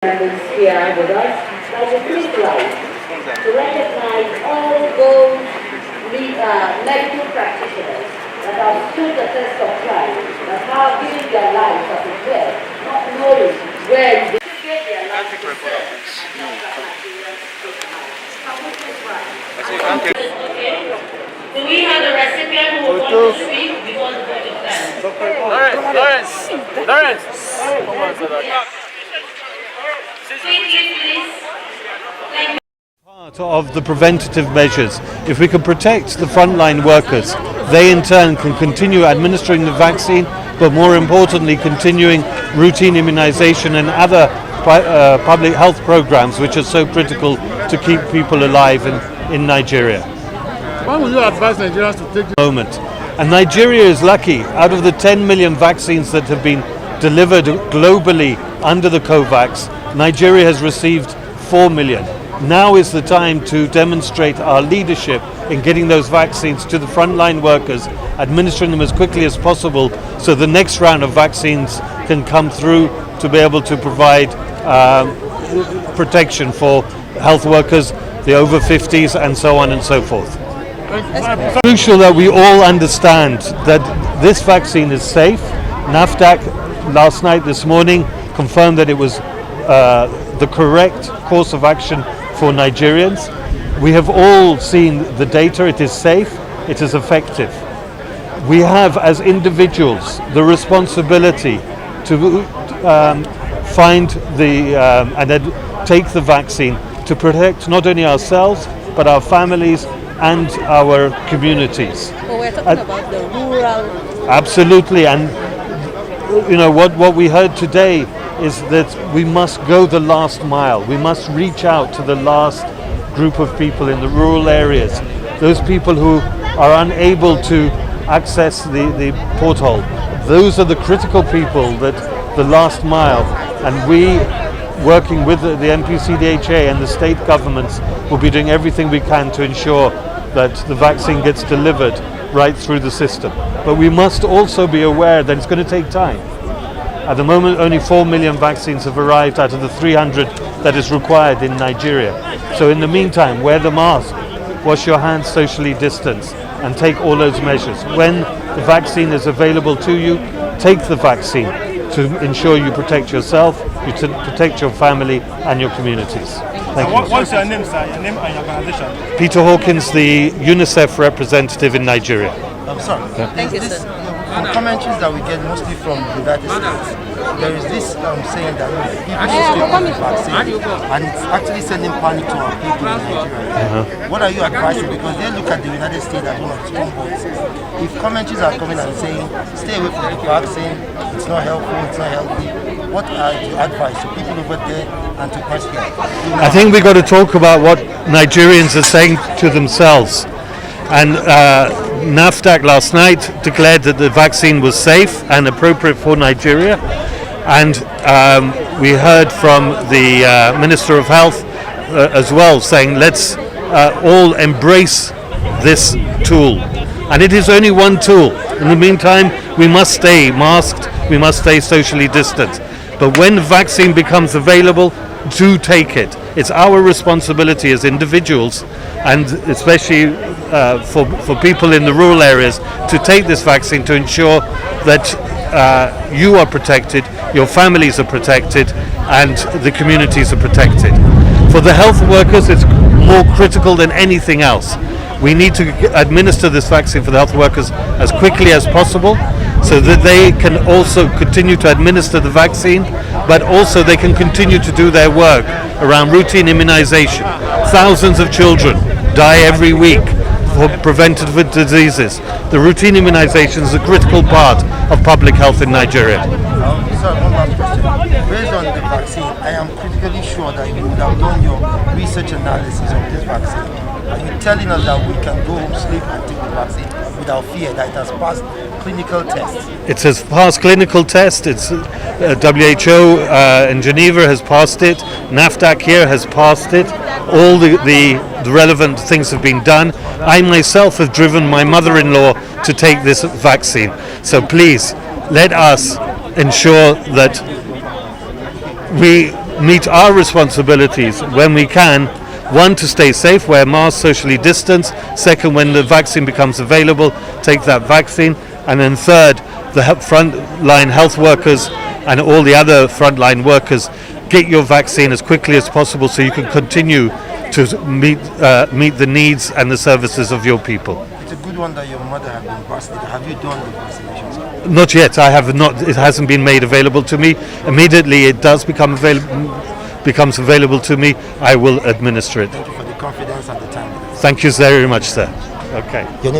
Is here with us that will please rise to recognize all those medical practitioners that have stood the test of time, that have given their lives as a pledge, not knowing when they gave their lives to serve. Okay. Do we have a recipient who will want to speak before the vote of time? Lawrence! Part of the preventative measures. If we can protect the frontline workers, they in turn can continue administering the vaccine, but more importantly continuing routine immunization and other public health programs which are so critical to keep people alive in Nigeria. Why would you advise Nigerians to take this moment? And Nigeria is lucky. Out of the 10 million vaccines that have been delivered globally under the COVAX, Nigeria has received 4 million. Now is the time to demonstrate our leadership in getting those vaccines to the frontline workers, administering them as quickly as possible so the next round of vaccines can come through to be able to provide protection for health workers, the over 50s and so on and so forth. It's crucial that we all understand that this vaccine is safe. NAFDAC last night, this morning, confirmed that it was the correct course of action for Nigerians. We have all seen the data. It is safe, it is effective. We have, as individuals, the responsibility to find and take the vaccine to protect not only ourselves, but our families and our communities. Well, we're talking about the rural. Absolutely, and you know what we heard today is that we must go the last mile. We must reach out to the last group of people in the rural areas, those people who are unable to access the porthole. Those are the critical people, that the last mile, and we, working with the MPCDHA and the state governments, will be doing everything we can to ensure that the vaccine gets delivered right through the system. But we must also be aware that it's going to take time. At the moment, only 4 million vaccines have arrived out of the 300 that is required in Nigeria. So in the meantime, wear the mask, wash your hands, socially distance, and take all those measures. When the vaccine is available to you, take the vaccine to ensure you protect yourself, you protect your family and your communities. Thank you. What's your name, sir? Your name and your organization? Peter Hawkins, the UNICEF representative in Nigeria. I'm sorry. Yeah. Thank you, sir. From commentaries that we get mostly from the United States, there is this saying that people should take the vaccine, and it's actually sending panic to our people in Nigeria. What are you advising? Because they look at the United States as one of the strong points. If commentaries are coming and saying, stay away from the vaccine, it's not helpful, it's not healthy, what are your advice to people over there and to us here? I think we've got to talk about what Nigerians are saying to themselves. And NAFDAC last night declared that the vaccine was safe and appropriate for Nigeria. And we heard from the Minister of Health as well, saying let's all embrace this tool. And it is only one tool. In the meantime, we must stay masked, we must stay socially distanced. But when the vaccine becomes available, do take it. It's our responsibility as individuals, and especially for people in the rural areas, to take this vaccine to ensure that you are protected, your families are protected, and the communities are protected. For the health workers, it's more critical than anything else. We need to administer this vaccine for the health workers as quickly as possible, so that they can also continue to administer the vaccine, but also they can continue to do their work around routine immunization. Thousands of children die every week for preventative diseases. The routine immunization is a critical part of public health in Nigeria. Sir, one last question. Based on the vaccine, I am critically sure that you would have done your research analysis of this vaccine. Are you telling us that we can go home, sleep and take the vaccine without fear, that it has passed clinical tests? It has passed clinical tests. It's WHO in Geneva has passed it. NAFDAC here has passed it. All the relevant things have been done. I myself have driven my mother-in-law to take this vaccine. So please, let us ensure that we meet our responsibilities when we can. One, to stay safe, wear masks, socially distance. Second, when the vaccine becomes available, take that vaccine. And then third, the frontline health workers and all the other frontline workers, get your vaccine as quickly as possible so you can continue to meet the needs and the services of your people. It's a good one that your mother has been vaccinated. Have you done the vaccinations? Not yet. I have not. It hasn't been made available to me. Immediately it does becomes available to me, I will administer it. Thank you for the confidence and the time. Thank you very much, sir. Okay. Your name